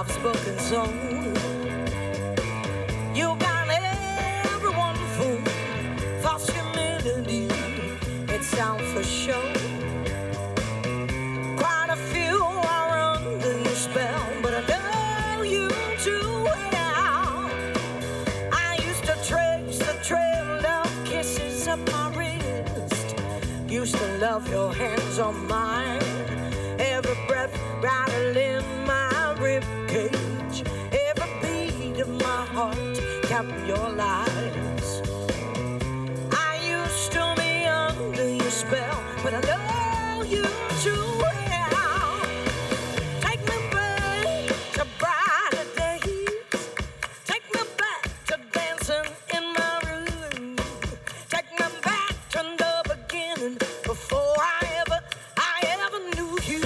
soft spoken soul. You got everyone fooled. False humility, it's out for show. Quite a few are under your spell, but I know you too well. I used to trace the trail of kisses up my wrist. Used to love your hands on mine. Every breath rattling my rib cage. Every beat of my heart counting your lies. I used to be under your spell, but I know you too well. Take me back to brighter days. Take me back to dancing in my room. Take me back to the beginning before I ever knew you.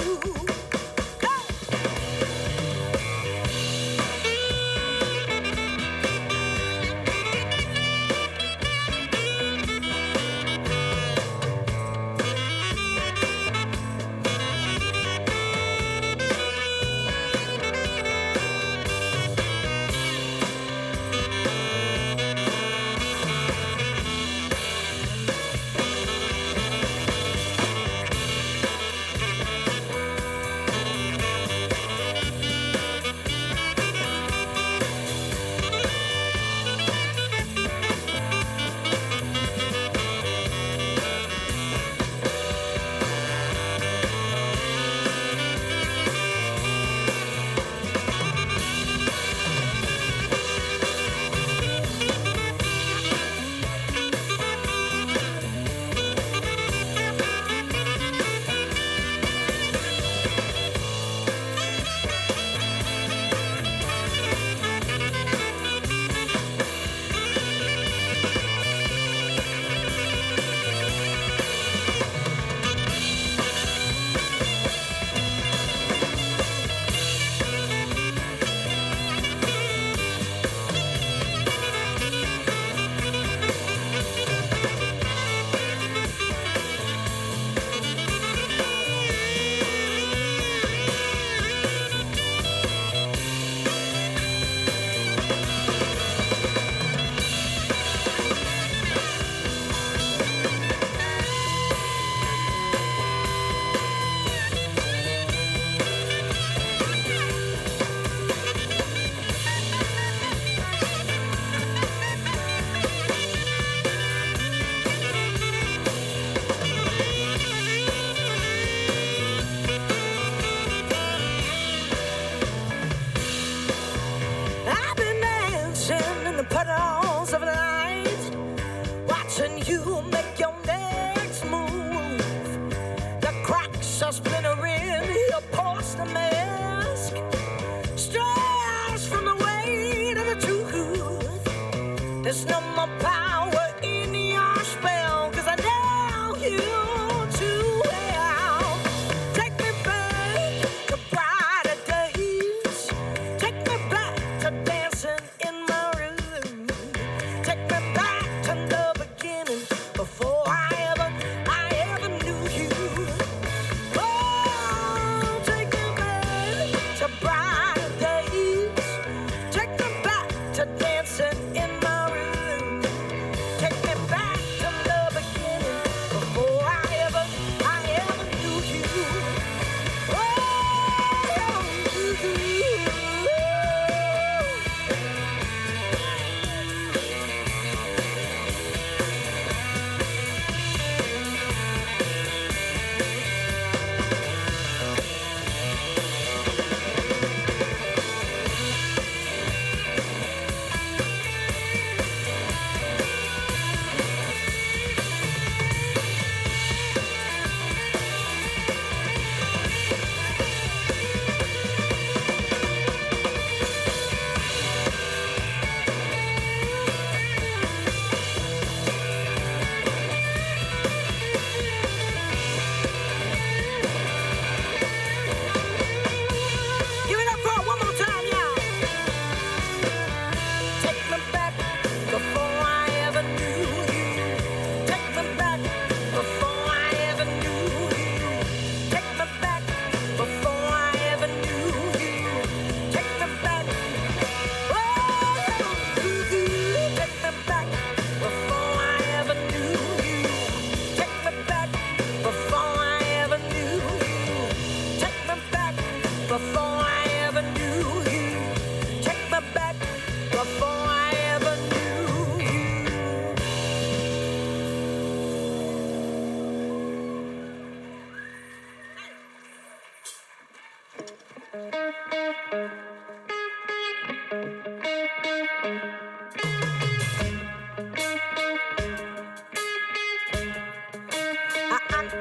I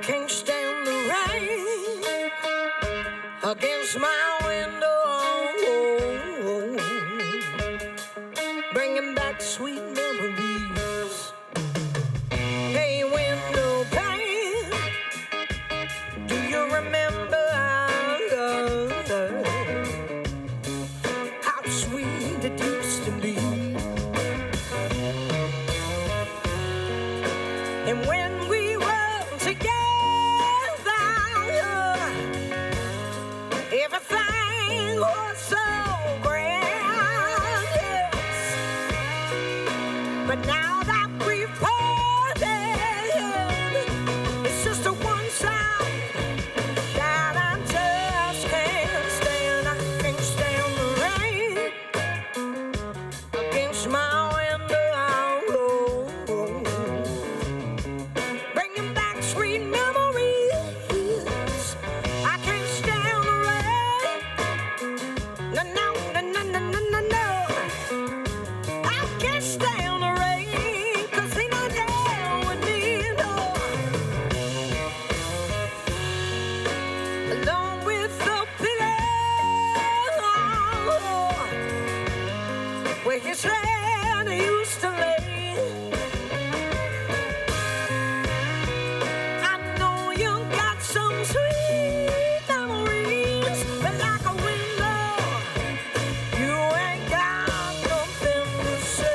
can't stand the rain against my window, bringing back sweet memories. Hey, window pane, do you remember how sweet it used to be? And when we were together, everything was so grand, yes. But now that we've parted, it's just a one side that I just can't stand. I can't stand the rain against my window, bringing back sweet memories. I can't stand the rain. No, no, no, no, no, no, no, no. I can't stand the rain, 'cause he not down with me, no. Along with the pillow where his head used to lay. I know you got some sweet memories, but like a window, you ain't got nothing to say.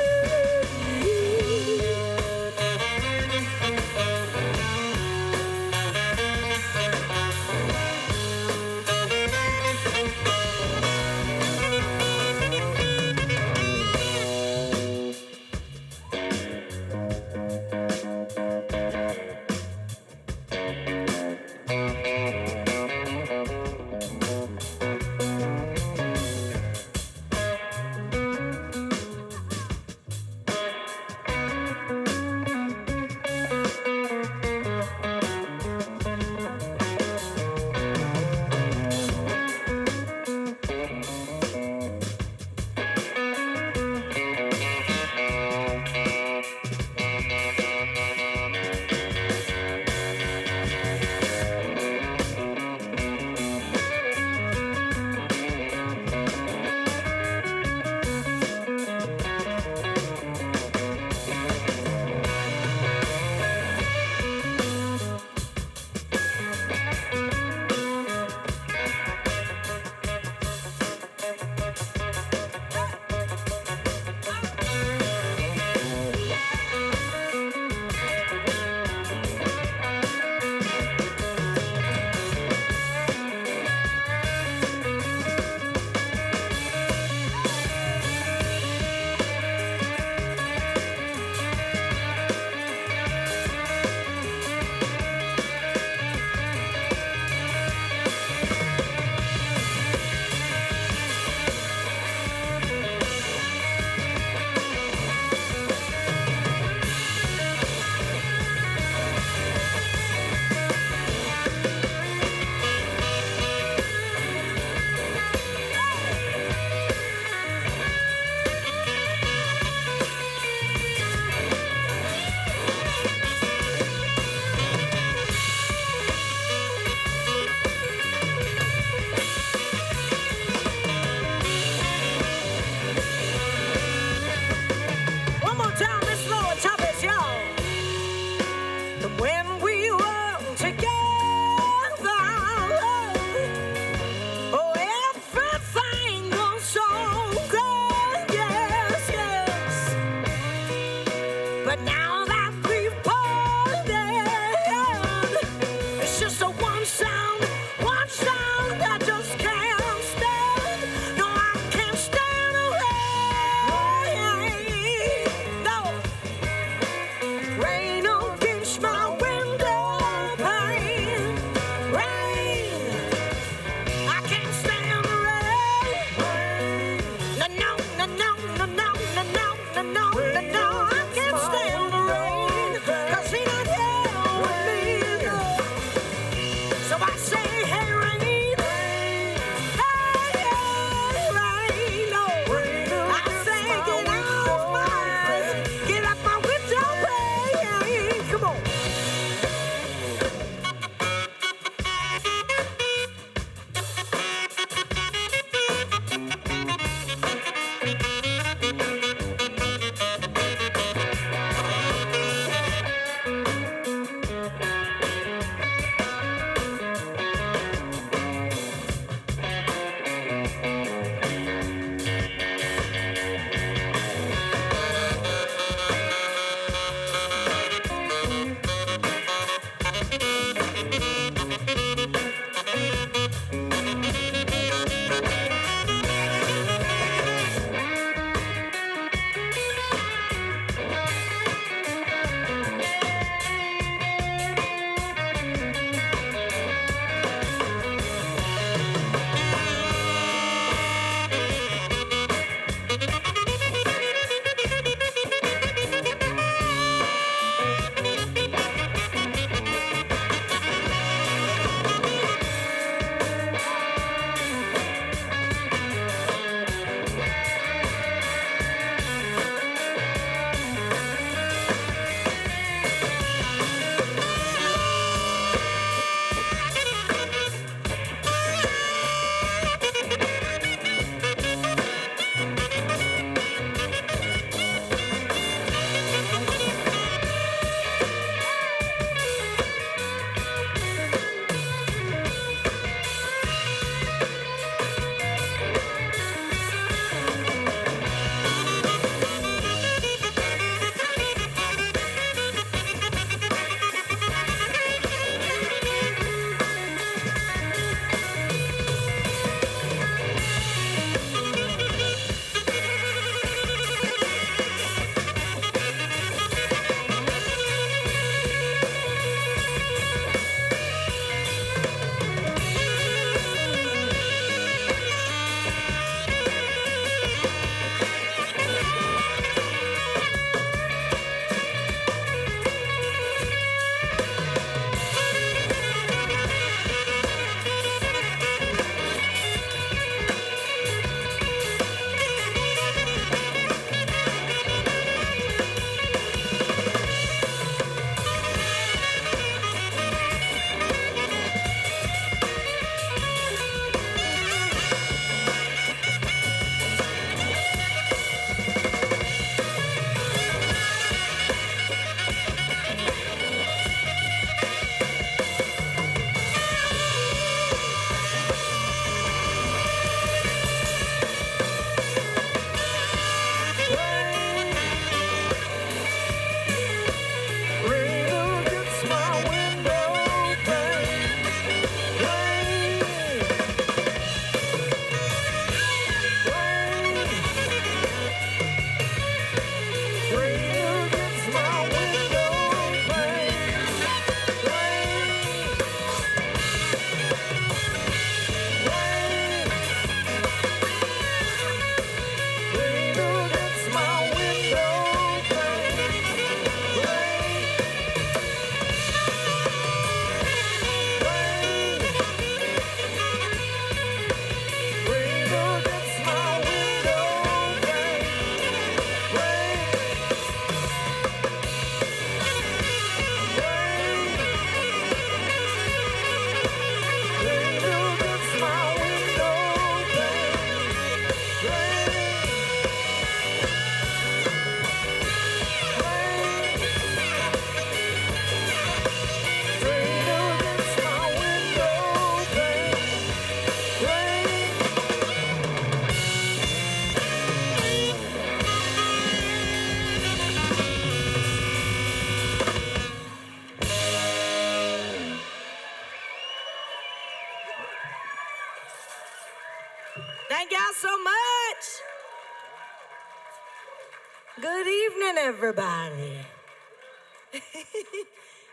Good evening, everybody.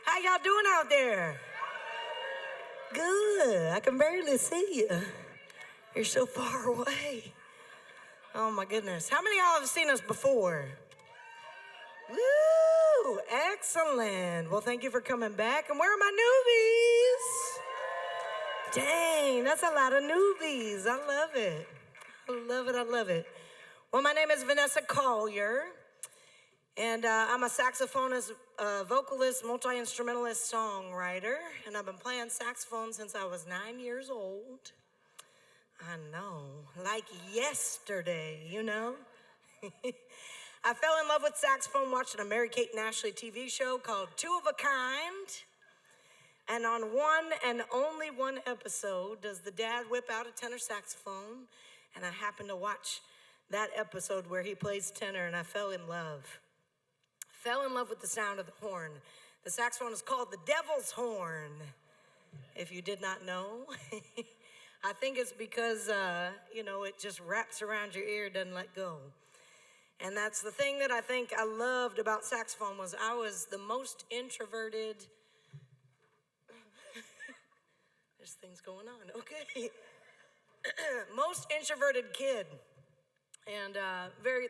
How y'all doing out there? Good. I can barely see you. You're so far away. Oh my goodness. How many of y'all have seen us before? Woo! Excellent. Well, thank you for coming back. And where are my newbies? Dang, that's a lot of newbies. I love it. I love it. I love it. Well, my name is Vanessa Collier, and I'm a saxophonist, vocalist, multi-instrumentalist, songwriter, and I've been playing saxophone since I was 9 years old. I know, like yesterday, you know? I fell in love with saxophone watching a Mary-Kate and Ashley TV show called Two of a Kind. And on one and only one episode does the dad whip out a tenor saxophone, and I happened to watch that episode where he plays tenor, and I fell in love. Fell in love with the sound of the horn. The saxophone is called the devil's horn, if you did not know. I think it's because, it just wraps around your ear, doesn't let go. And that's the thing that I think I loved about saxophone was I was the most introverted. There's things going on, okay. Most introverted kid. And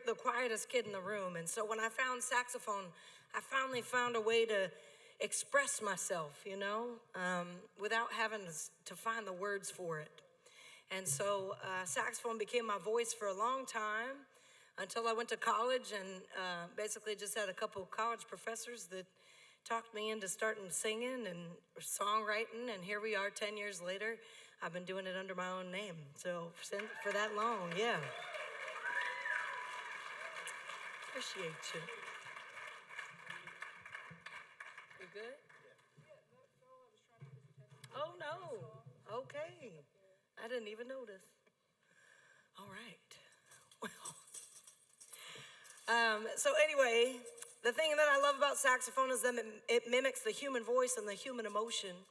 the quietest kid in the room. And so when I found saxophone, I finally found a way to express myself, without having to find the words for it. And so saxophone became my voice for a long time until I went to college and basically just had a couple of college professors that talked me into starting singing and songwriting. And here we are 10 years later. I've been doing it under my own name. So for that long, yeah. Appreciate you. You good? Oh, no. Okay. I didn't even notice. All right. Well. So anyway, the thing that I love about saxophone is that it mimics the human voice and the human emotion.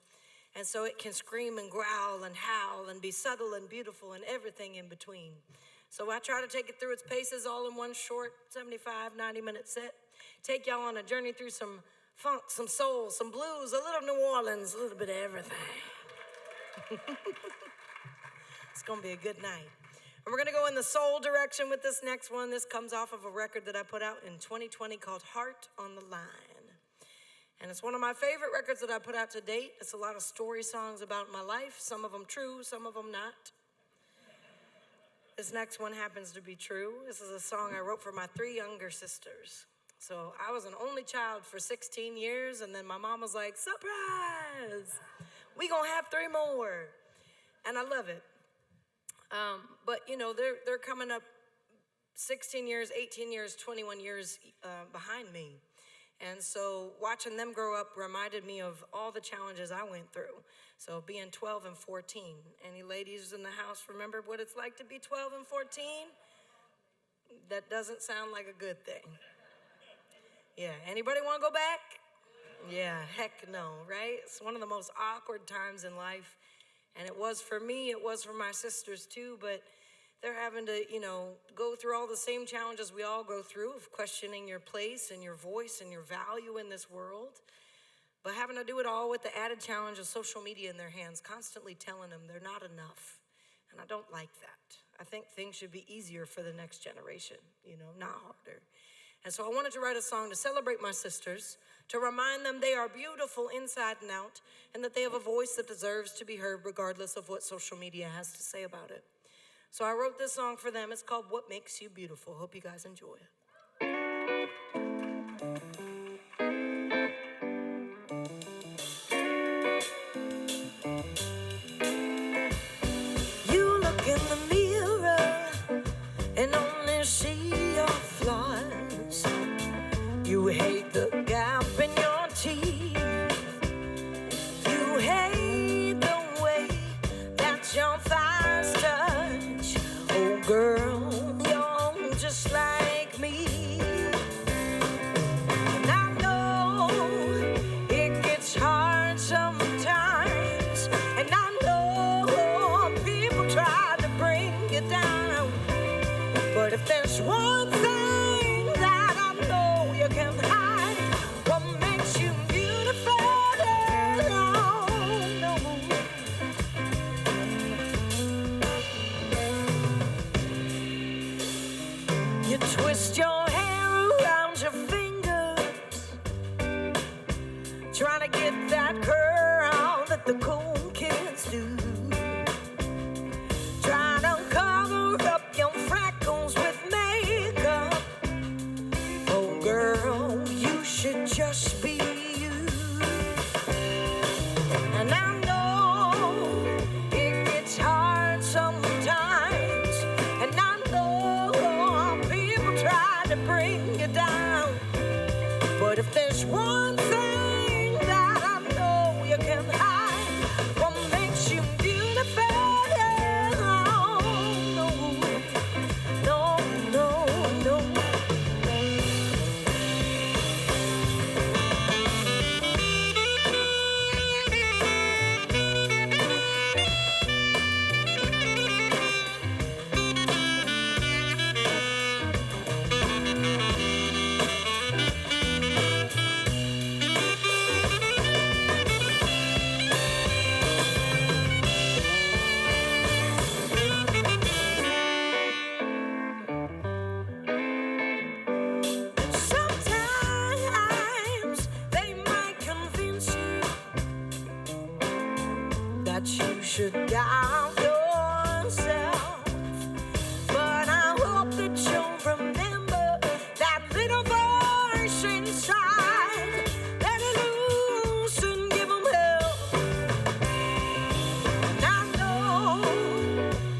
And so it can scream and growl and howl and be subtle and beautiful and everything in between. So I try to take it through its paces all in one short 75, 90-minute set. Take y'all on a journey through some funk, some soul, some blues, a little New Orleans, a little bit of everything. It's going to be a good night. And we're going to go in the soul direction with this next one. This comes off of a record that I put out in 2020 called Heart on the Line. And it's one of my favorite records that I put out to date. It's a lot of story songs about my life, some of them true, some of them not. This next one happens to be true. This is a song I wrote for my 3 younger sisters. So I was an only child for 16 years, and then my mom was like, surprise! We gonna have 3 more. And I love it. But they're coming up 16 years, 18 years, 21 years behind me. And so watching them grow up reminded me of all the challenges I went through. So being 12 and 14. Any ladies in the house remember what it's like to be 12 and 14? That doesn't sound like a good thing. Yeah, anybody want to go back? Yeah, heck no, right? It's one of the most awkward times in life. And it was for me, it was for my sisters too, but they're having to, go through all the same challenges we all go through of questioning your place and your voice and your value in this world. But having to do it all with the added challenge of social media in their hands, constantly telling them they're not enough. And I don't like that. I think things should be easier for the next generation, not harder. And so I wanted to write a song to celebrate my sisters, to remind them they are beautiful inside and out, and that they have a voice that deserves to be heard regardless of what social media has to say about it. So I wrote this song for them. It's called What Makes You Beautiful. Hope you guys enjoy it. You look in the mirror and only see your flaws. You hate the gap in your teeth. You hate the way that your thighs touch. Oh girl, you're just like me. And I know it gets hard sometimes, and I know people try to bring you down. But if there's one thing that You twist your hair around your fingers, trying to get that curl that the cool kids do. Trying to cover up your freckles with makeup. Oh girl, you should just be you. And I know it gets hard sometimes, and I know people try to bring you down. But if there's one thing that I know you can hide, what makes you beautiful? No, no, no, no. Sometimes they might convince you that you should doubt yourself, but I hope that you'll remember that little voice inside. Let it loose and give 'em hell. And I know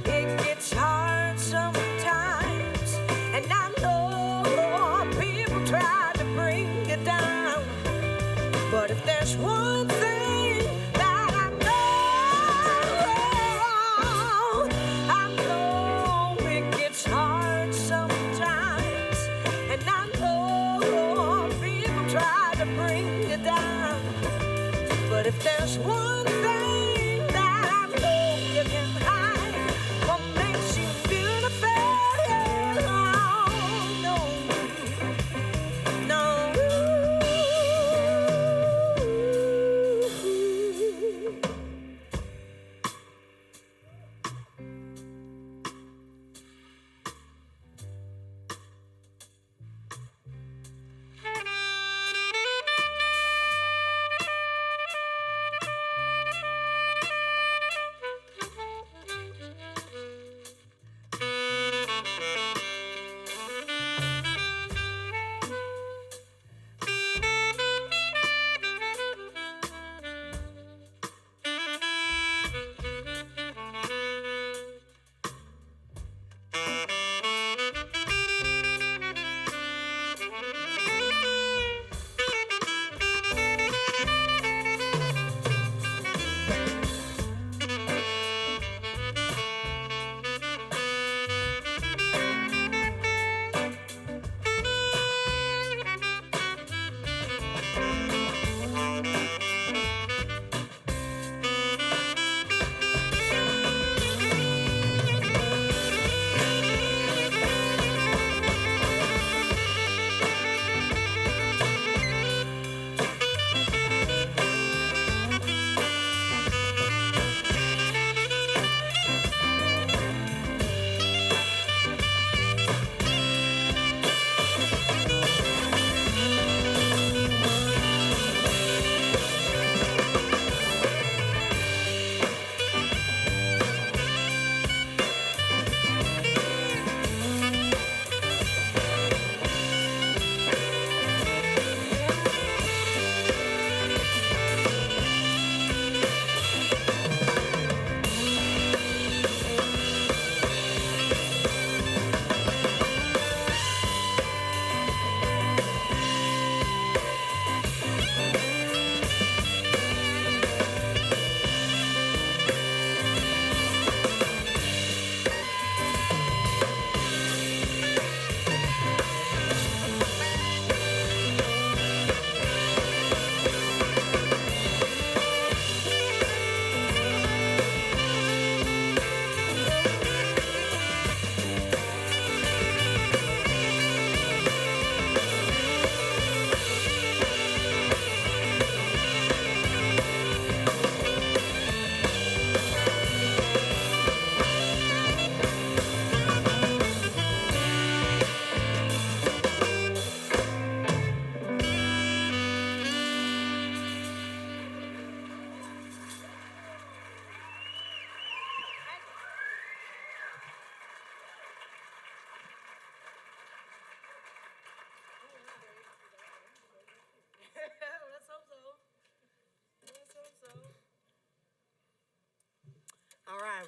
it gets hard sometimes, and I know people try to bring you down. But if there's one thing that I know it gets hard sometimes, and I know people try to bring you down. But if there's one thing that I know you can hide, what makes you beautiful? No, no.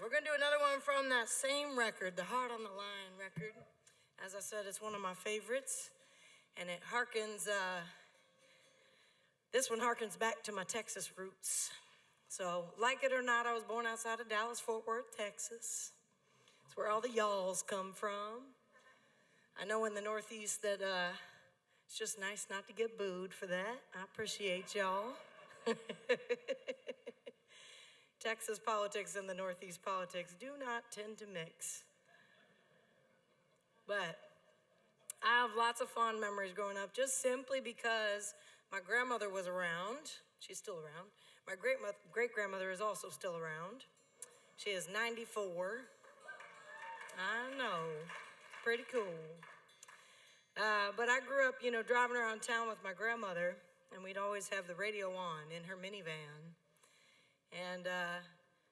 We're going to do another one from that same record, the Heart on the Line record. As I said, it's one of my favorites, and it harkens, this one harkens back to my Texas roots. So, like it or not, I was born outside of Dallas, Fort Worth, Texas. It's where all the y'alls come from. I know in the Northeast that it's just nice not to get booed for that. I appreciate y'all. Texas politics and the Northeast politics do not tend to mix. But I have lots of fond memories growing up just simply because my grandmother was around. She's still around. My great-grandmother is also still around. She is 94. I know, pretty cool. But I grew up, driving around town with my grandmother, and we'd always have the radio on in her minivan. And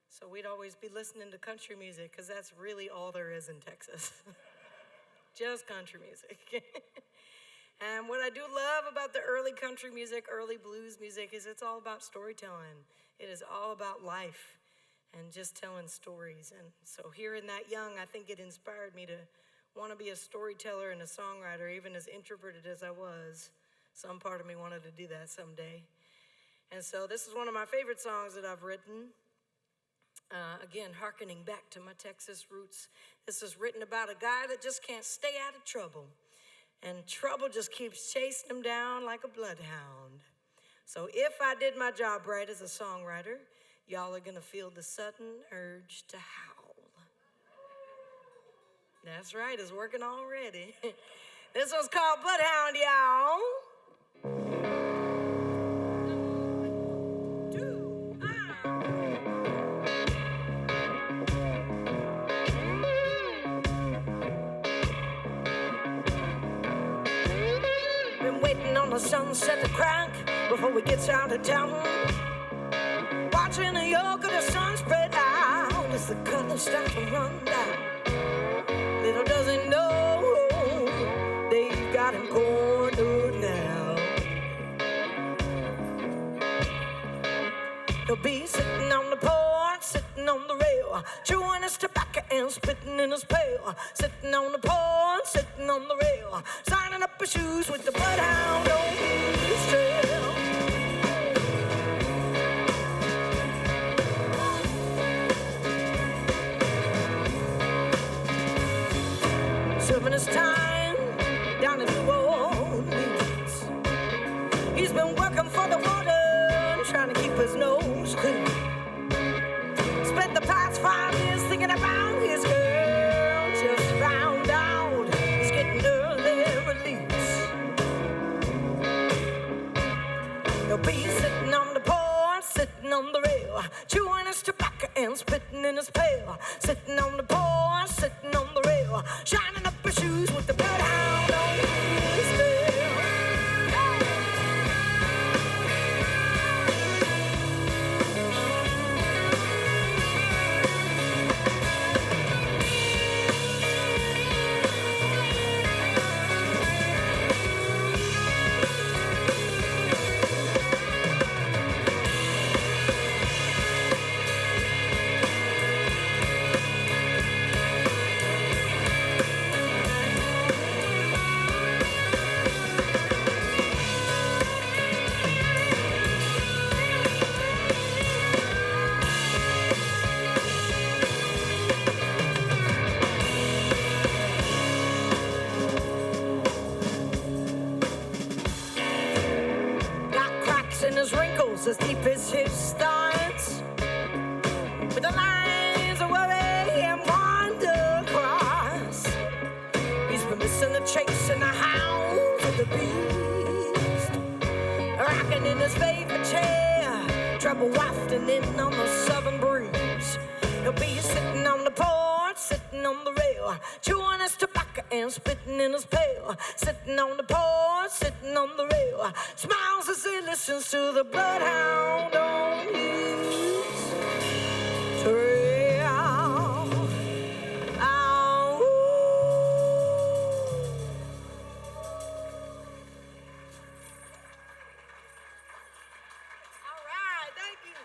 so we'd always be listening to country music, because that's really all there is in Texas. Just country music. And what I do love about the early country music, early blues music, is it's all about storytelling. It is all about life and just telling stories. And so hearing that young, I think it inspired me to want to be a storyteller and a songwriter, even as introverted as I was. Some part of me wanted to do that someday. And so this is one of my favorite songs that I've written. Again, hearkening back to my Texas roots. This is written about a guy that just can't stay out of trouble. And trouble just keeps chasing him down like a bloodhound. So if I did my job right as a songwriter, y'all are gonna feel the sudden urge to howl. That's right, it's working already. This one's called Bloodhound, y'all. The sunset to crack before we get out of town. Watching the yolk of the sun spread out as the colors start to run down. Little does he know they've got him cornered now. He'll be sitting on the porch, sitting on the rail, chewing his tobacco and spitting in his pail. Sitting on the porch, sitting on the rail, signing up his shoes with the bloodhound on his trail. Serving his time down in New Orleans. He's been working for the water, trying to keep his nose clean. Spent the past 5 years thinking about his girl. Just found out he's getting early release. He'll be sitting on the porch, sitting on the rail, chewing his tobacco and spitting in his pail. Sitting on the porch, sitting on the rail, shining up his shoes with the bloodhound on his tail. As deep as his stars, with the lines of worry and wonder across. He's been missing the chase and the hounds of the beast, rocking in his favorite chair, trouble wafting in on the southern breeze. He'll be sitting on the porch, sitting on the rail, chewing his tobacco and spitting in his pail. Sitting on the porch, sitting on the rail, smiles as he listens to the bloodhound on his trail. Ow. All right, thank you.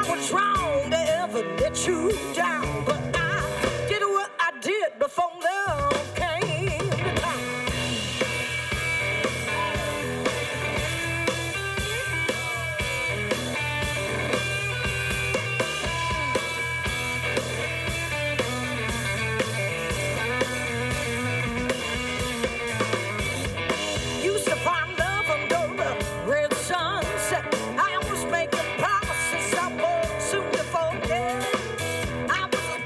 was wrong to ever let you down, but I did what I did before love came to town. Used to find love under the red sunset. I was making promises I was soon to forget. I was a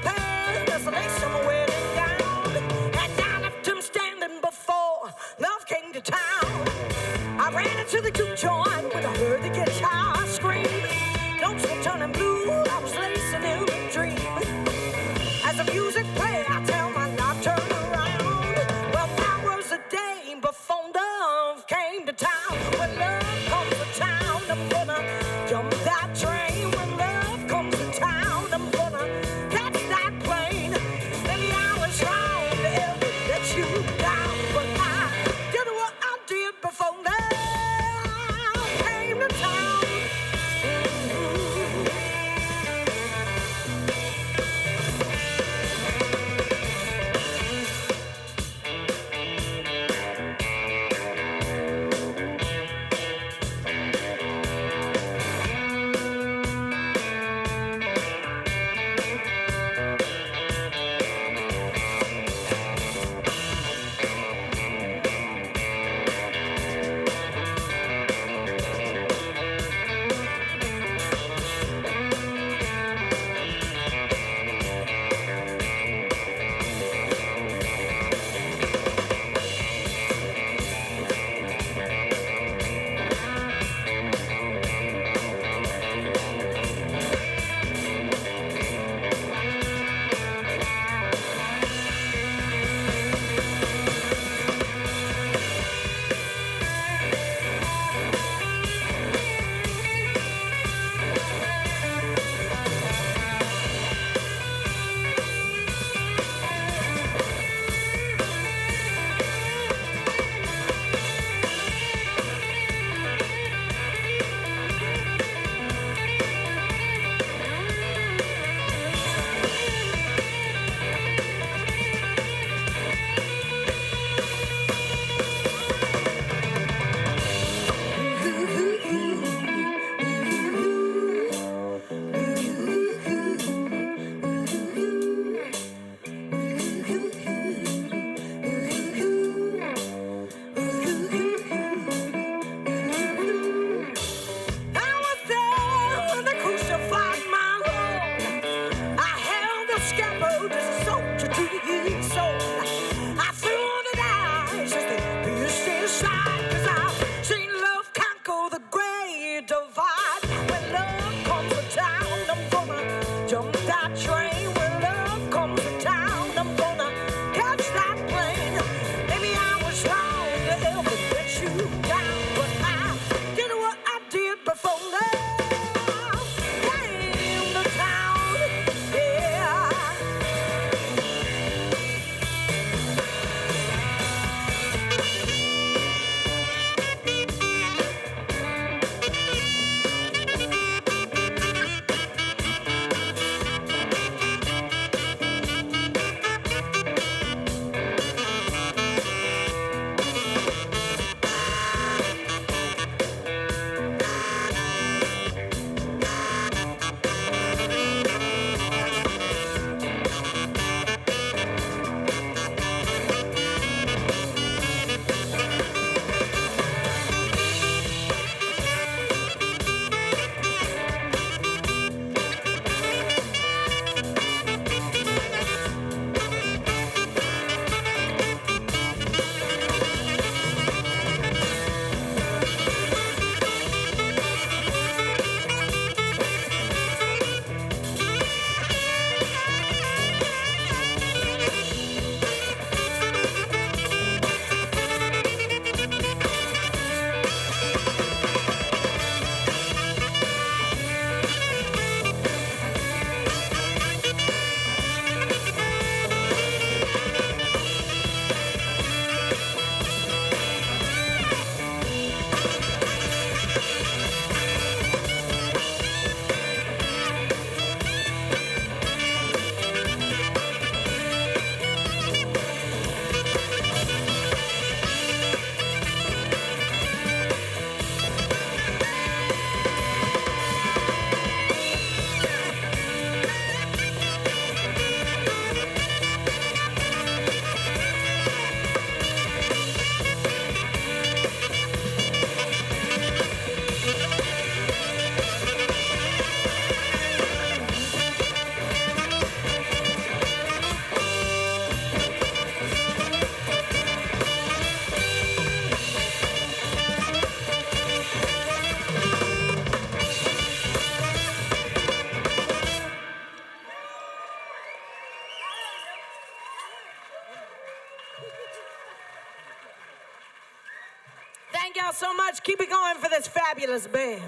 so much. Keep it going for this fabulous band.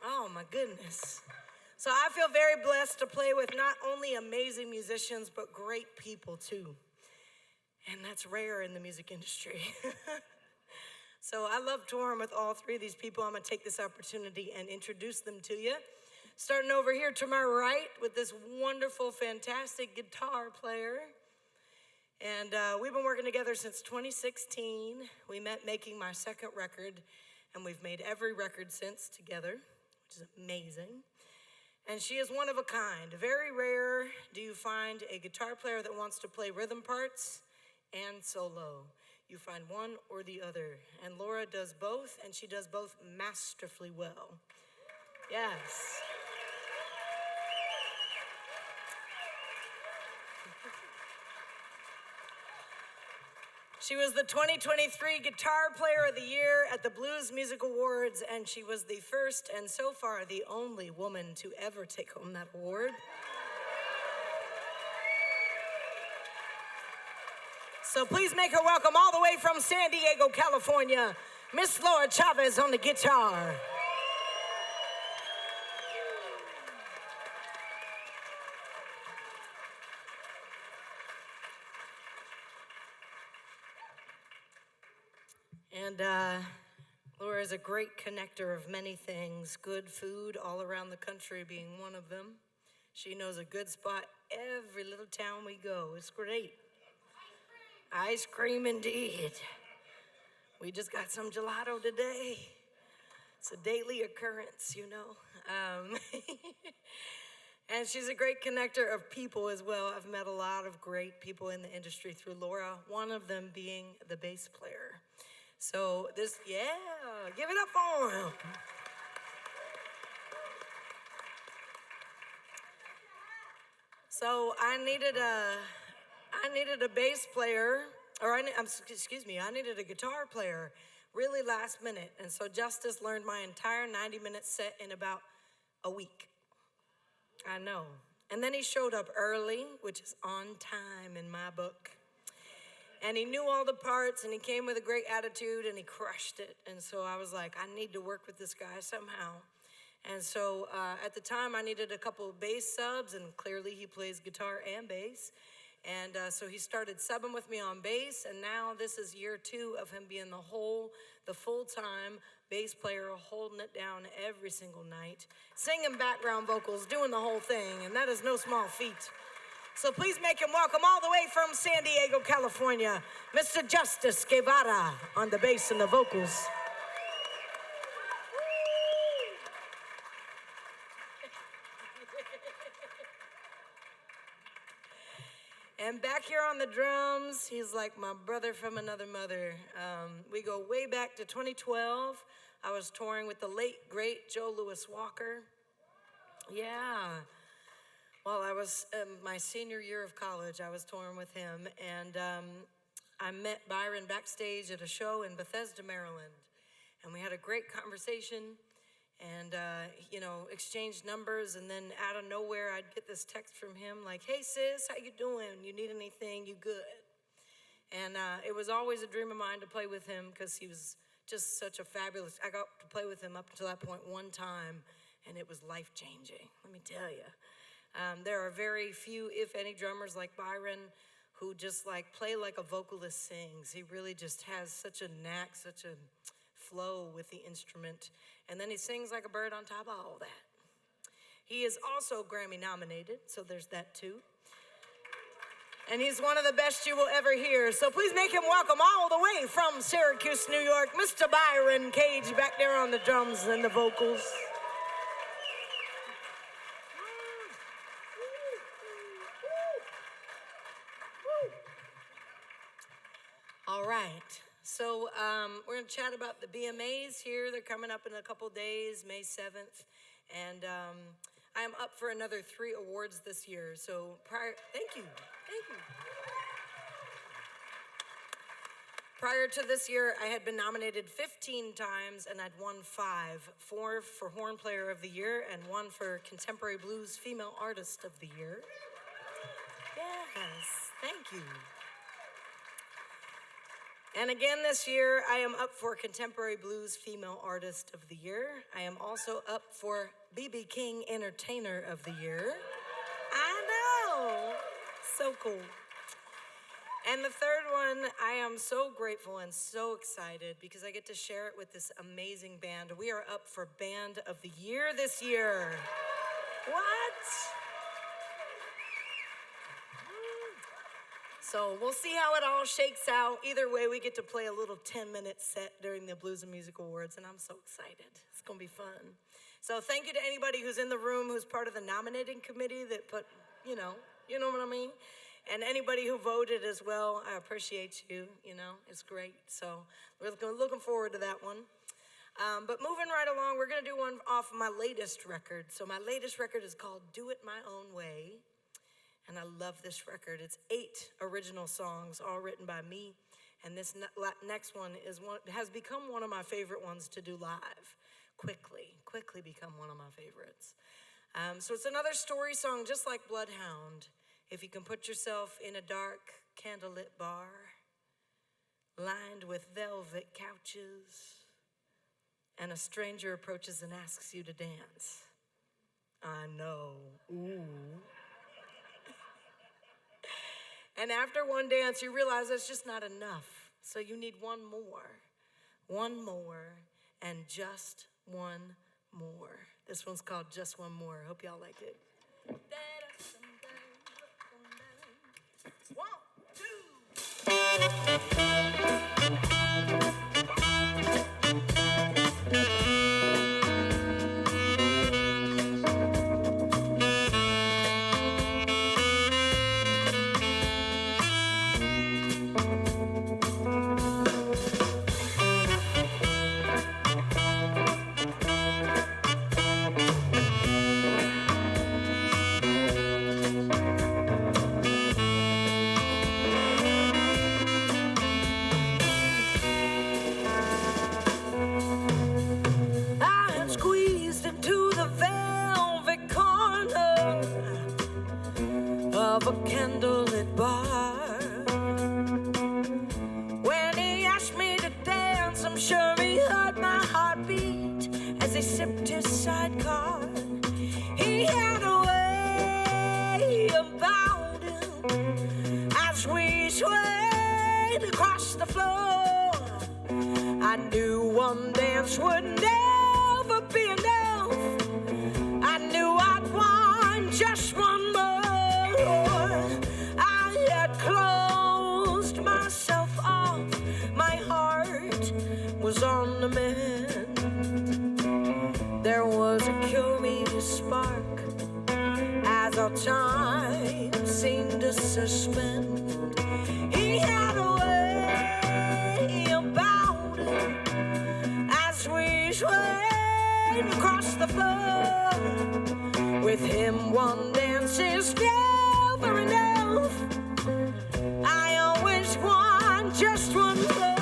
Oh my goodness. So I feel very blessed to play with not only amazing musicians, but great people too. And that's rare in the music industry. So I love touring with all three of these people. I'm gonna take this opportunity and introduce them to you. Starting over here to my right with this wonderful, fantastic guitar player. And we've been working together since 2016. We met making my second record, and we've made every record since together, which is amazing. And she is one of a kind. Very rare do you find a guitar player that wants to play rhythm parts and solo. You find one or the other. And Laura does both, and she does both masterfully well. Yes. She was the 2023 Guitar Player of the Year at the Blues Music Awards, and she was the first and so far the only woman to ever take home that award. So please make her welcome all the way from San Diego, California, Miss Laura Chavez on the guitar. And Laura is a great connector of many things, good food all around the country being one of them. She knows a good spot every little town we go. It's great. Ice cream indeed. We just got some gelato today. It's a daily occurrence, you know. And she's a great connector of people as well. I've met a lot of great people in the industry through Laura, one of them being the bass player. So this, yeah, give it up for him. So I needed a bass player, or I needed a guitar player really last minute. And so Justice learned my entire 90-minute set in about a week. I know. And then he showed up early, which is on time in my book. And he knew all the parts, and he came with a great attitude, and he crushed it. And so I was like, I need to work with this guy somehow. And so at the time, I needed a couple of bass subs, and clearly he plays guitar and bass. And so he started subbing with me on bass, and now this is year 2 of him being the full-time bass player, holding it down every single night, singing background vocals, doing the whole thing, and that is no small feat. So please make him welcome all the way from San Diego, California, Mr. Justice Guevara on the bass and the vocals. And back here on the drums, he's like my brother from another mother. We go way back to 2012. I was touring with the late, great Joe Louis Walker. Yeah. While I was my senior year of college, I was touring with him. And I met Byron backstage at a show in Bethesda, Maryland. And we had a great conversation. And, exchanged numbers, and then out of nowhere, I'd get this text from him like, hey, sis, how you doing? You need anything? You good? And it was always a dream of mine to play with him because he was just such a fabulous, I got to play with him up until that point one time, and it was life-changing, let me tell you. There are very few, if any, drummers like Byron who just play like a vocalist sings. He really just has such a knack, such a flow with the instrument. And then he sings like a bird on top of all that. He is also Grammy nominated, so there's that too. And he's one of the best you will ever hear. So please make him welcome all the way from Syracuse, New York, Mr. Byron Cage back there on the drums and the vocals. All right. So we're going to chat about the BMAs here. They're coming up in a couple days, May 7th. And I am up for another 3 awards this year. So thank you. Prior to this year, I had been nominated 15 times and I'd won 5. 4 for Horn Player of the Year and 1 for Contemporary Blues Female Artist of the Year. Yes, thank you. And again this year, I am up for Contemporary Blues Female Artist of the Year. I am also up for B.B. King Entertainer of the Year. I know, so cool. And the third one, I am so grateful and so excited because I get to share it with this amazing band. We are up for Band of the Year this year. What? So we'll see how it all shakes out. Either way, we get to play a little 10-minute set during the Blues and Music Awards, and I'm so excited. It's gonna be fun. So thank you to anybody who's in the room who's part of the nominating committee that put, you know what I mean? And anybody who voted as well, I appreciate you, it's great. So we're looking forward to that one. But moving right along, we're gonna do one off my latest record. So my latest record is called Do It My Own Way. And I love this record. It's 8 original songs, all written by me. And this next one has become one of my favorite ones to do live. Quickly become one of my favorites. So it's another story song, just like Bloodhound. If you can put yourself in a dark, candlelit bar, lined with velvet couches, and a stranger approaches and asks you to dance. I know, ooh. And after one dance, you realize that's just not enough. So you need one more, and just one more. This one's called Just One More. Hope y'all like it. 1, 2. A candlelit bar. When he asked me to dance, I'm sure he heard my heartbeat as he sipped his sidecar. He had a way about him as we swayed across the floor. I knew one dance would never be enough. I knew I'd want just one more. I had closed myself off. My heart was on the mend. There was a curious spark as our time seemed to suspend. He had a way about it as we swayed across the floor. With him, one dance is never enough. I always want just one more.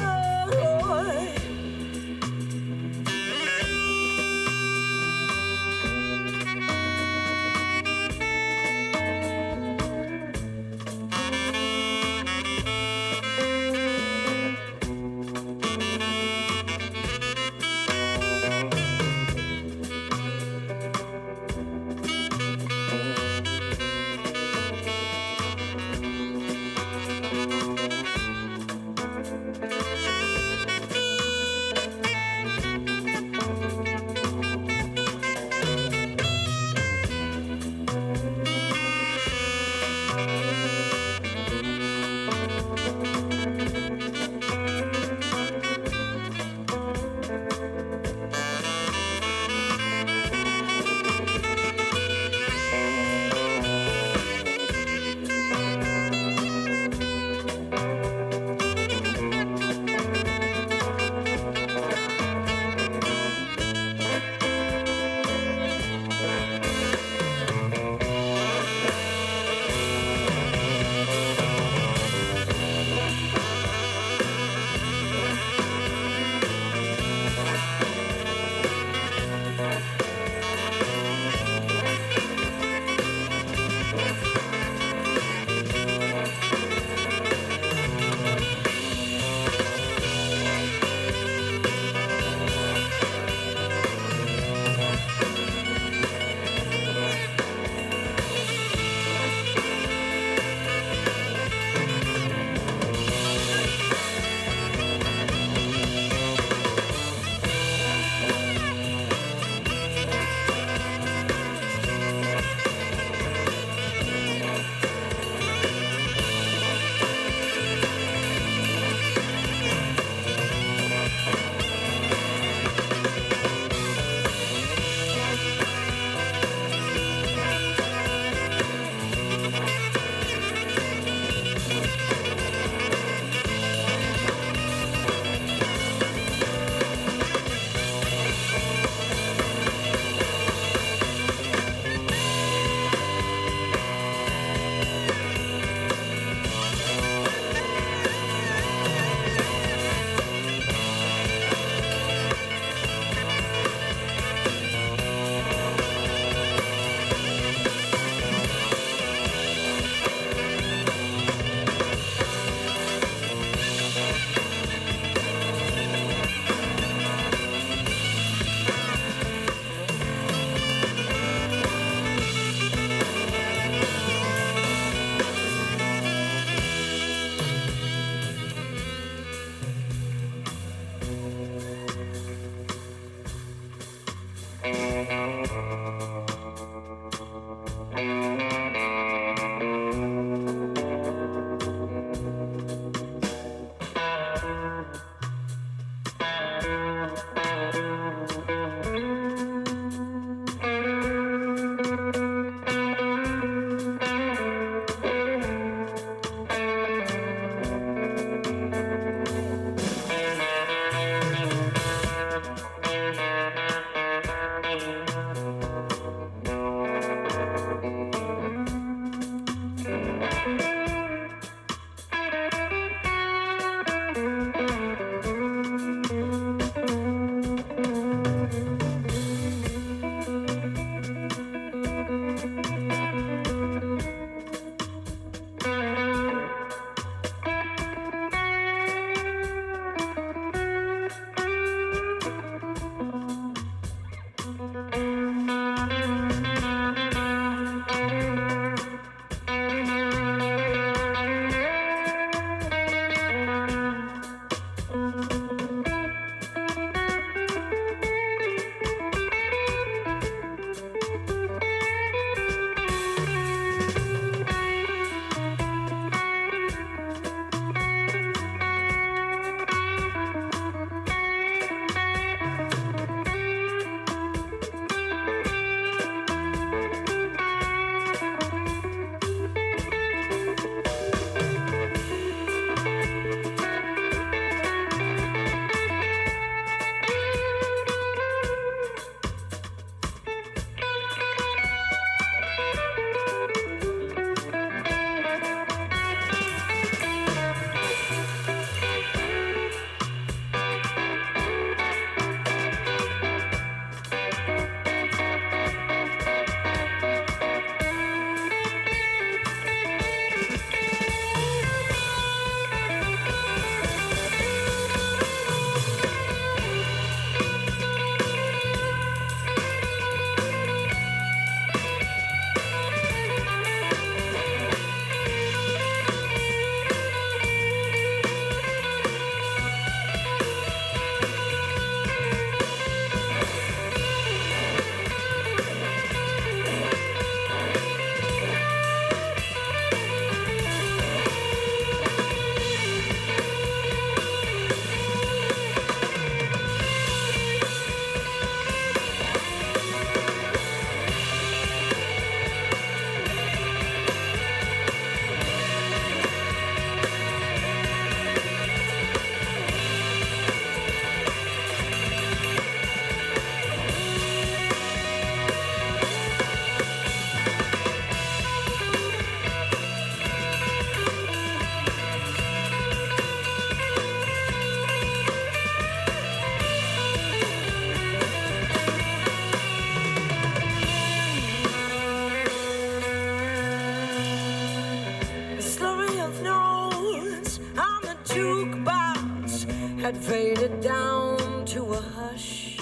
had faded down to a hush.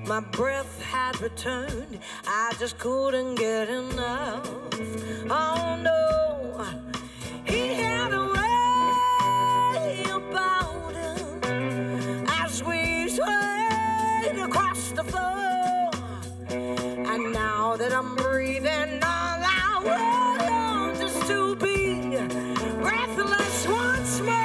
My breath had returned, I just couldn't get enough. Oh no, he had a way about him as we swayed across the floor. And now that I'm breathing, all I want is to be breathless once more.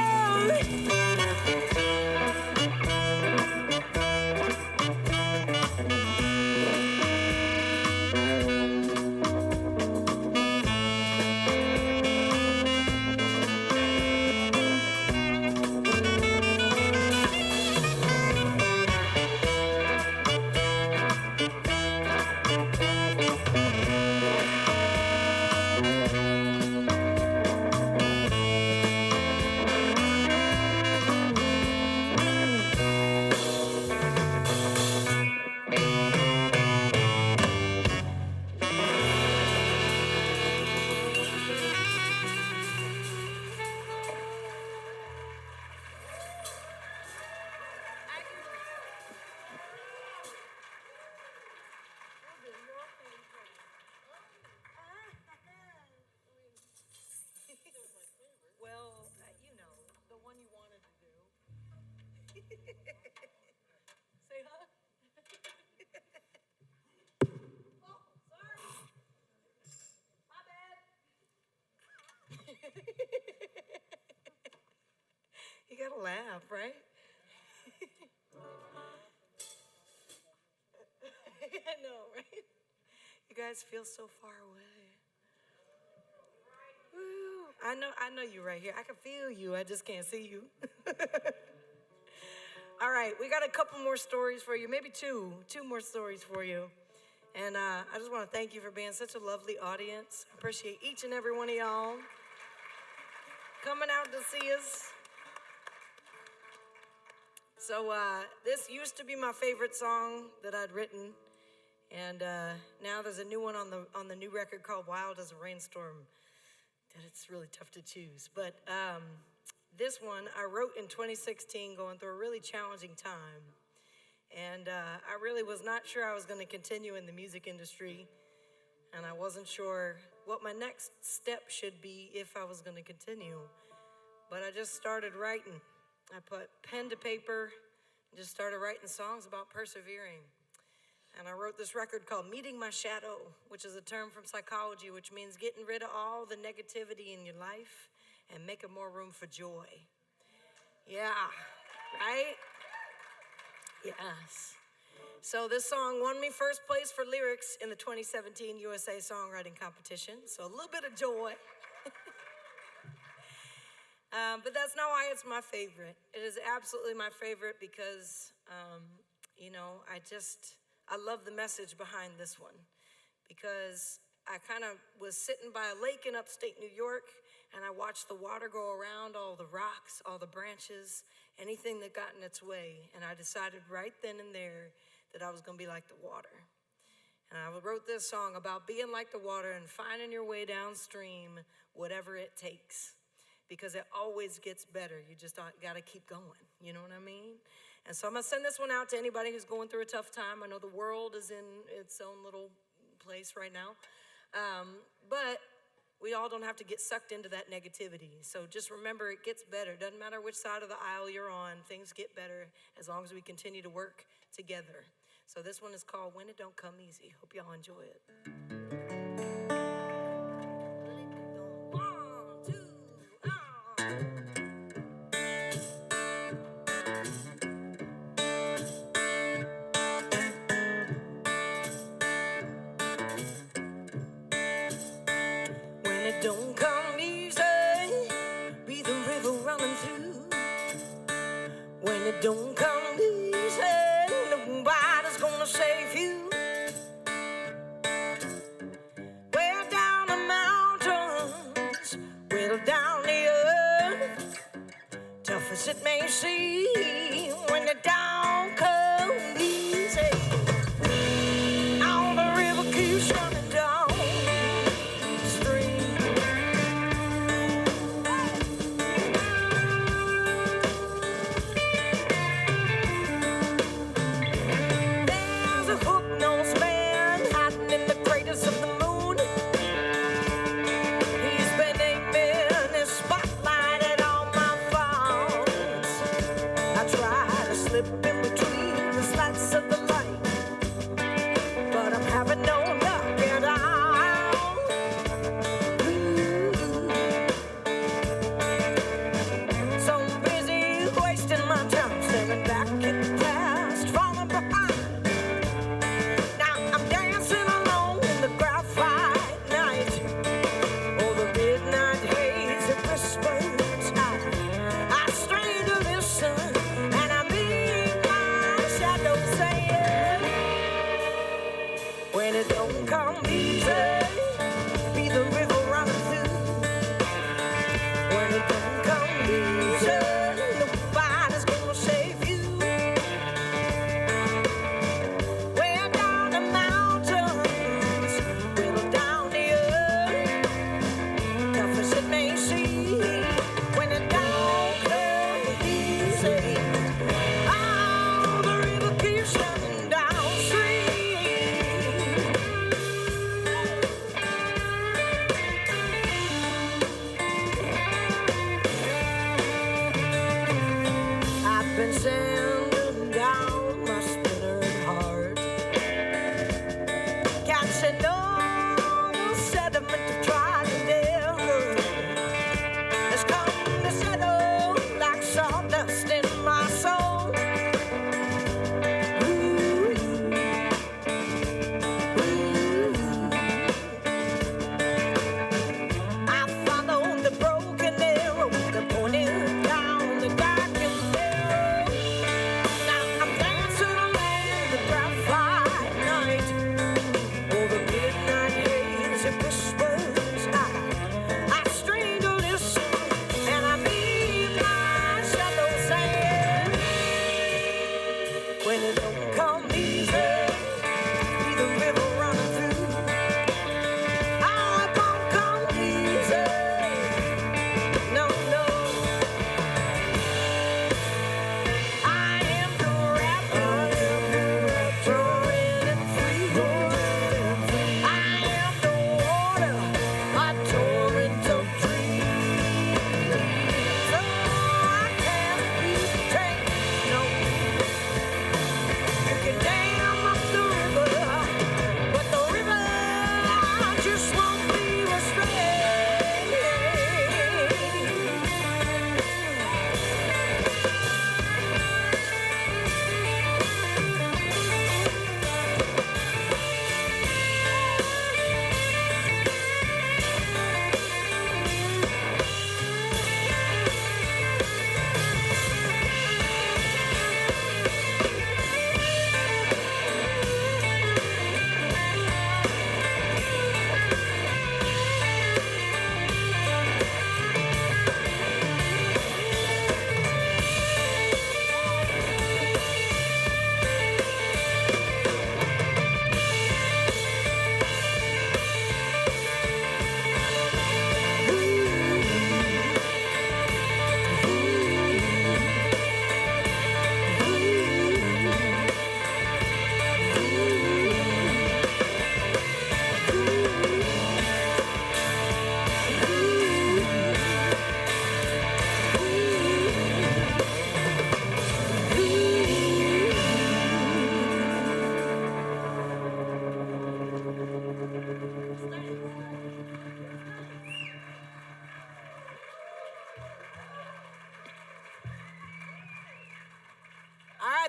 Well, you know, the one you wanted to do. Say huh? Oh, sorry. My bad. You gotta laugh, right? I know, right? You guys feel so far away. Woo. I know you right here. I can feel you. I just can't see you. All right, we got a couple more stories for you, maybe two more stories for you. And I just want to thank you for being such a lovely audience. I appreciate each and every one of y'all coming out to see us. So this used to be my favorite song that I'd written, and now there's a new one on the new record called "Wild as a Rainstorm." That it's really tough to choose, but this one I wrote in 2016, going through a really challenging time, and I really was not sure I was going to continue in the music industry, and I wasn't sure what my next step should be if I was going to continue, but I just started writing. I put pen to paper and just started writing songs about persevering. And I wrote this record called Meeting My Shadow, which is a term from psychology, which means getting rid of all the negativity in your life and making more room for joy. Yeah, right? Yes. So this song won me first place for lyrics in the 2017 USA Songwriting Competition. So a little bit of joy. But that's not why it's my favorite. It is absolutely my favorite because, you know, I love the message behind this one, because I kind of was sitting by a lake in upstate New York, and I watched the water go around all the rocks, all the branches, anything that got in its way, and I decided right then and there that I was going to be like the water. And I wrote this song about being like the water and finding your way downstream, whatever it takes, because it always gets better. You just got to keep going, you know what I mean? And so I'm going to send this one out to anybody who's going through a tough time. I know the world is in its own little place right now. But we all don't have to get sucked into that negativity. So just remember, it gets better. Doesn't matter which side of the aisle you're on, things get better as long as we continue to work together. So this one is called When It Don't Come Easy. Hope y'all enjoy it. One, two, When it don't come easy, be the river running through. When it don't come easy, nobody's gonna save you. Way down the mountains, way down the earth, tough as it may seem, when it don't come easy, all the river keeps running down.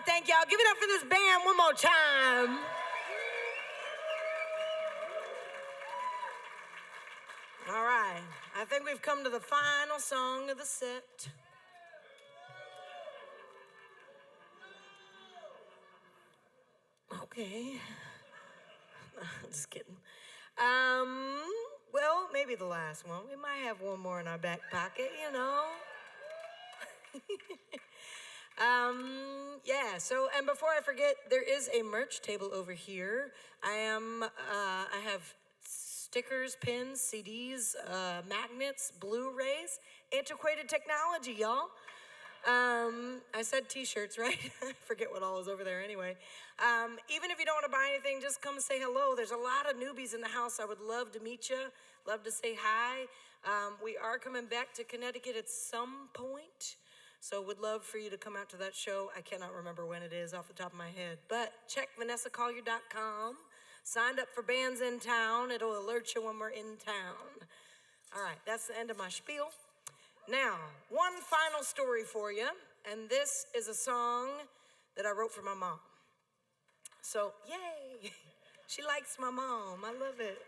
Thank y'all. Give it up for this band one more time. All right, I think we've come to the final song of the set. Okay. Just kidding. Well, maybe the last one. We might have one more in our back pocket, you know. Yeah, so, and before I forget, there is a merch table over here. I have stickers, pins, CDs, magnets, Blu-rays, antiquated technology, y'all. I said t-shirts, right? I forget what all is over there anyway. Even if you don't want to buy anything, just come say hello. There's a lot of newbies in the house. I would love to meet you, love to say hi. We are coming back to Connecticut at some point, so would love for you to come out to that show. I cannot remember when it is off the top of my head, but check VanessaCollier.com. Signed up for bands in town. It'll alert you when we're in town. All right, that's the end of my spiel. Now, one final story for you, and this is a song that I wrote for my mom. So, yay! She likes my mom. I love it.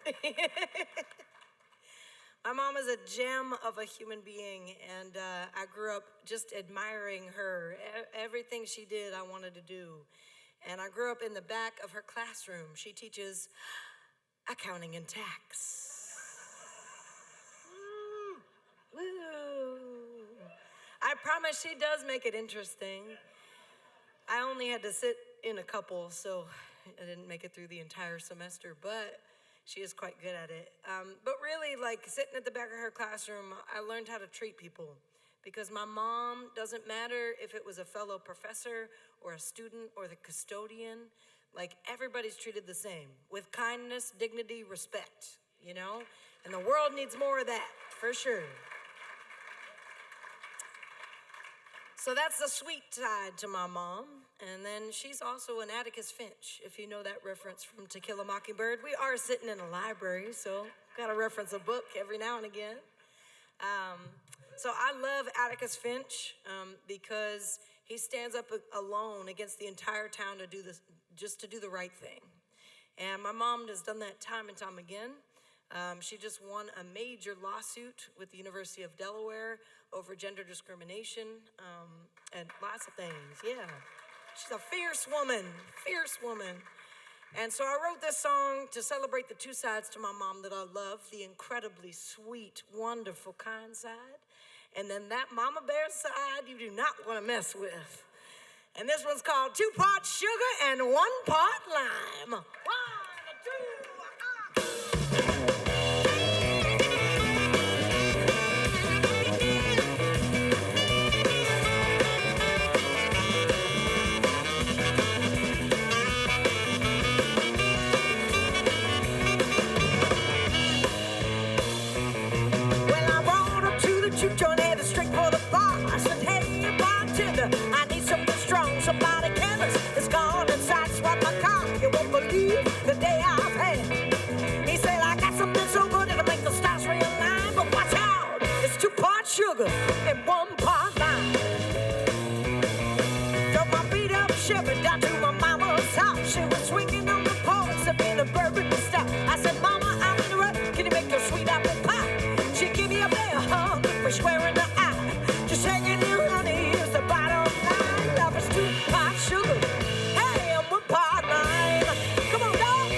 My mom is a gem of a human being, and I grew up just admiring her. Everything she did, I wanted to do. And I grew up in the back of her classroom. She teaches accounting and tax. Woo. I promise she does make it interesting. I only had to sit in a couple, so I didn't make it through the entire semester, but she is quite good at it. But really, like sitting at the back of her classroom, I learned how to treat people, because my mom, doesn't matter if it was a fellow professor or a student or the custodian, like everybody's treated the same, with kindness, dignity, respect, you know? And the world needs more of that, for sure. So that's the sweet side to my mom. And then she's also an Atticus Finch, if you know that reference from To Kill a Mockingbird. We are sitting in a library, so gotta reference a book every now and again. So I love Atticus Finch because he stands up alone against the entire town to do this, just to do the right thing. And my mom has done that time and time again. She just won a major lawsuit with the University of Delaware over gender discrimination and lots of things, yeah. She's a fierce woman, fierce woman. And so I wrote this song to celebrate the two sides to my mom that I love, the incredibly sweet, wonderful, kind side, and then that mama bear side you do not want to mess with. And this one's called 2 parts sugar and 1 part lime. 1, 2, Joint had a straight for the bar. I said, hey, bartender, I need something strong. Somebody careless is gone and sideswiped my car. You won't believe the day I've had. He said, I got something so good it'll make the stars realign. But watch out, it's 2 parts sugar and 1 part lime. Drove my beat up Chevy down to my mama's house. She was swinging on the porch, sipping a bourbon to stop. I said, Mama, I'm in the rut. Can you make your sweet apple pie? She give me a bear hug. We're squaring the eye. Just hanging in, honey, is the bottom line. Love is 2 parts sugar, hey, and 1 part lime. Come on, dog.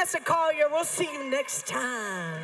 Vanessa Collier. We'll see you next time.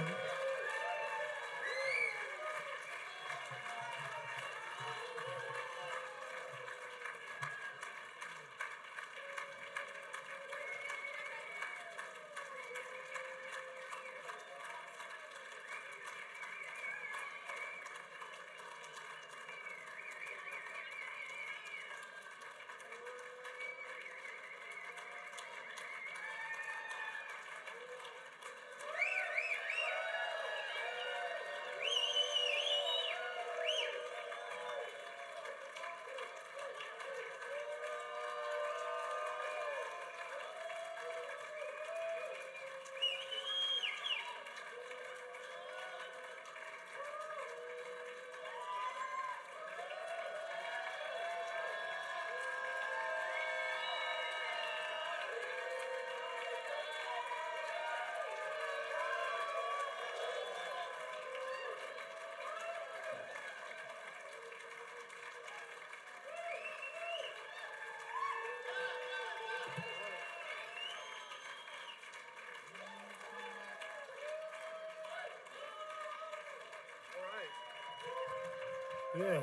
Yeah.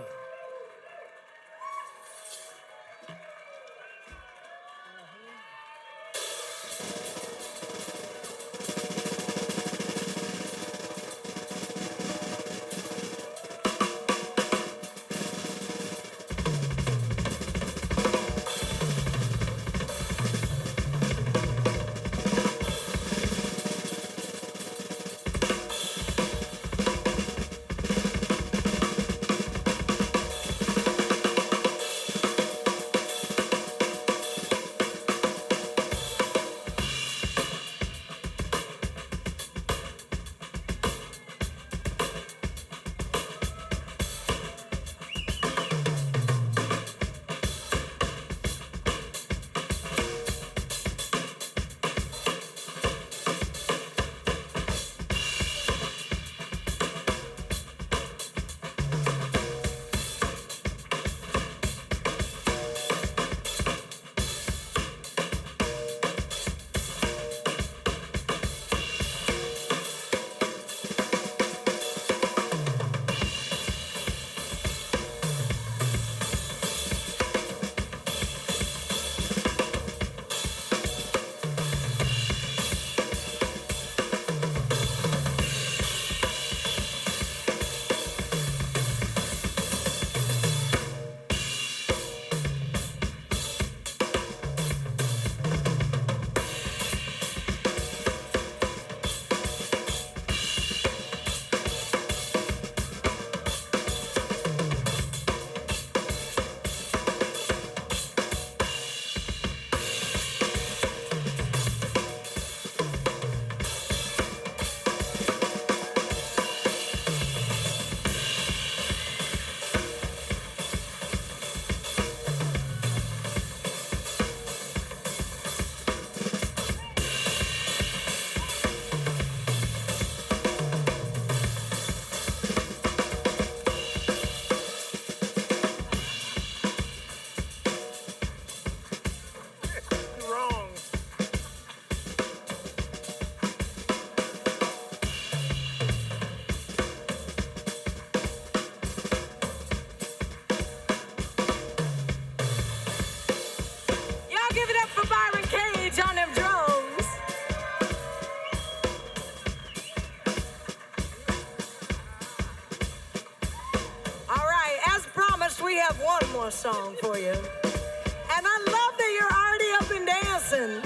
We have one more song for you. And I love that you're already up and dancing,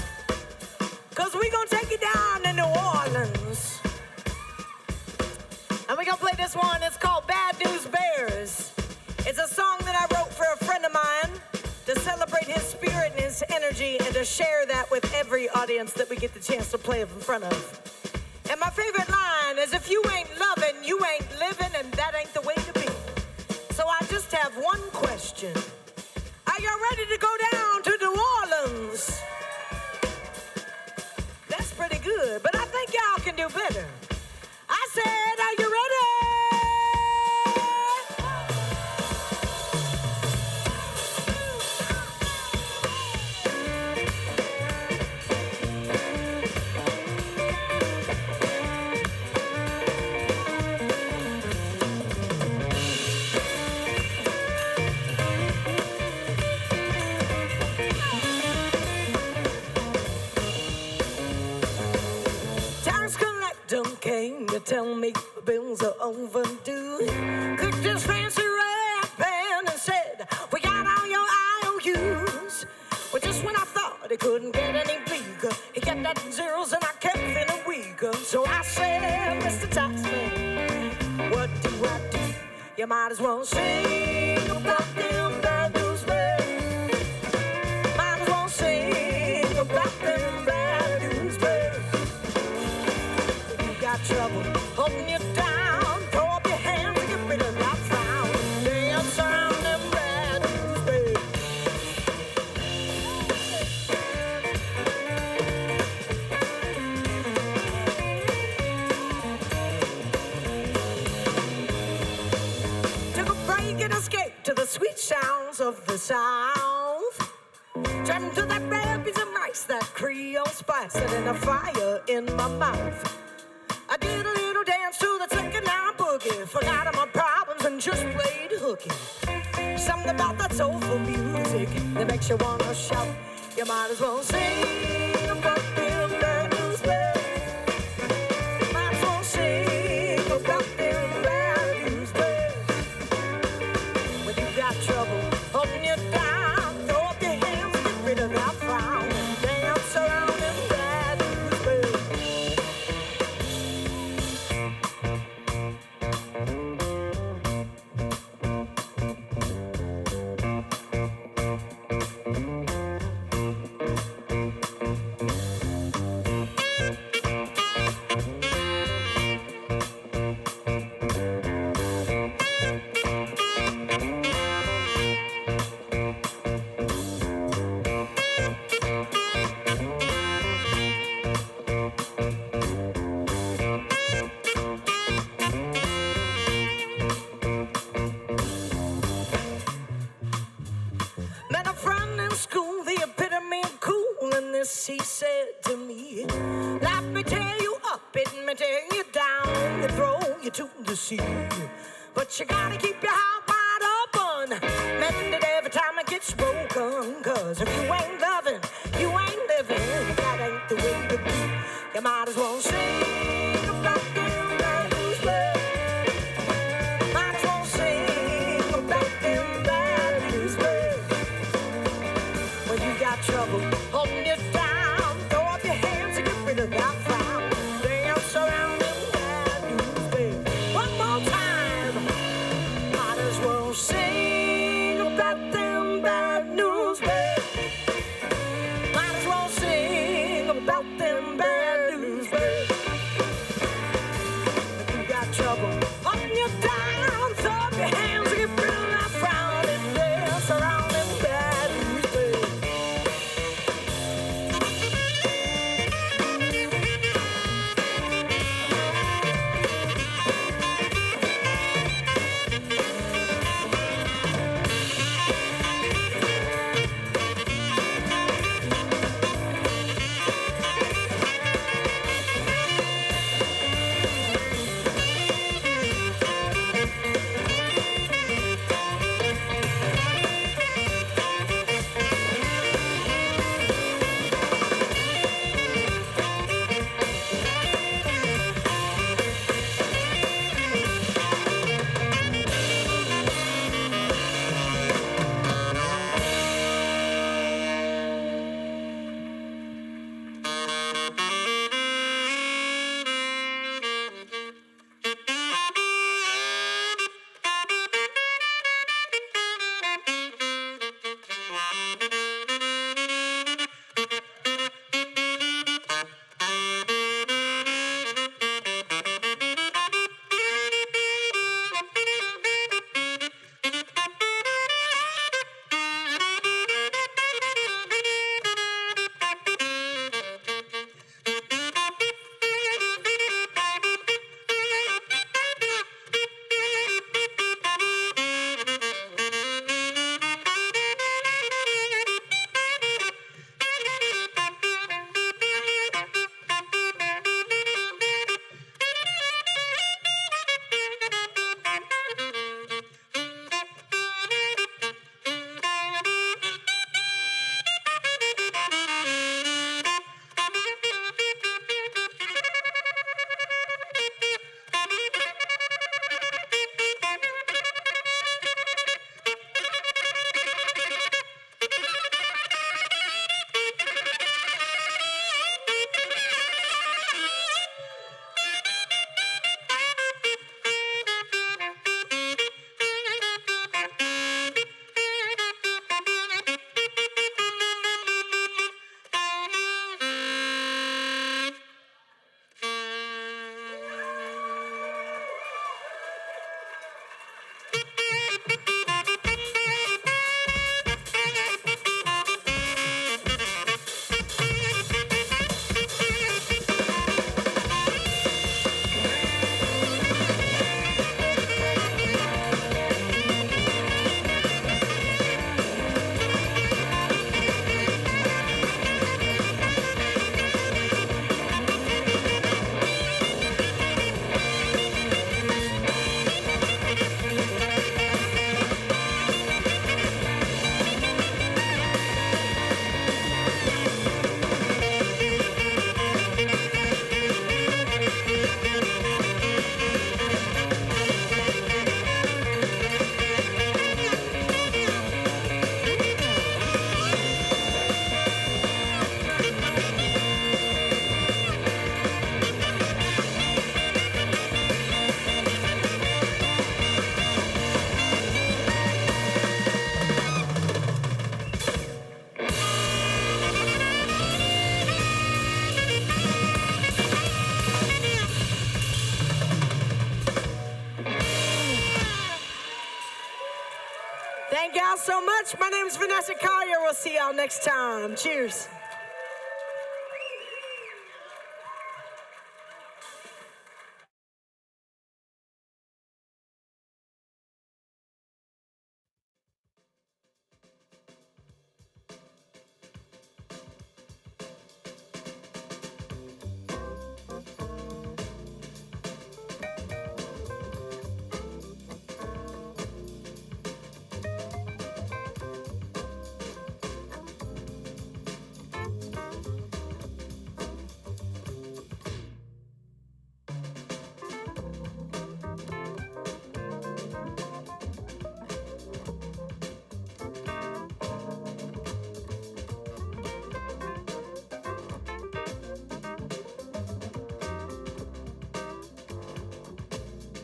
because we're going to take you down to New Orleans. And we're going to play this one. It's called Bad News Bears. It's a song that I wrote for a friend of mine to celebrate his spirit and his energy and to share that with every audience that we get the chance to play in front of. And my favorite line is, if you ain't loving, you ain't living, and that ain't the way to be. So I just have one question. Are y'all ready to go down to New Orleans? That's pretty good, but I think y'all can do better. I said, are you ready? You tell me the bills are overdue. Clicked his fancy red pen and said, we got all your IOUs. Well, just when I thought it couldn't get any bleaker, he kept adding zeros and I kept feeling weaker. So I said, Mr. Taxman, what do I do? You might as well sing about them bad news birds. Might as well sing about them bad news birds. You got trouble holding you down, throw up your hands and get rid of that frown. Dance around them bad news birds. Escape to the sweet sounds of the South. Turned to that red piece of rice, that Creole spice, and then a fire in my mouth. I did a little dance to the second line boogie, forgot all my problems and just played hooky. Something about that soulful music that makes you wanna shout. You might as well sing about them bad news birds. Might as well sing about them bad news birds. Got trouble holding you down, throw up your hands and get rid of that frown and dance around them bad news birds. He said to me, let me tear you up, it may tear you down, and throw you to the sea. But you gotta keep your heart wide open, mend it every time it gets broken. Cause if you ain't loving, you ain't living. That ain't the way to be. You might as well sing about them bad news birds. Might as well sing about them bad news birds. When you got trouble holding you down, that frown, dance around them bad news birds. One more time, might as well and gals so much. My name's Vanessa Collier. We'll see y'all next time. Cheers.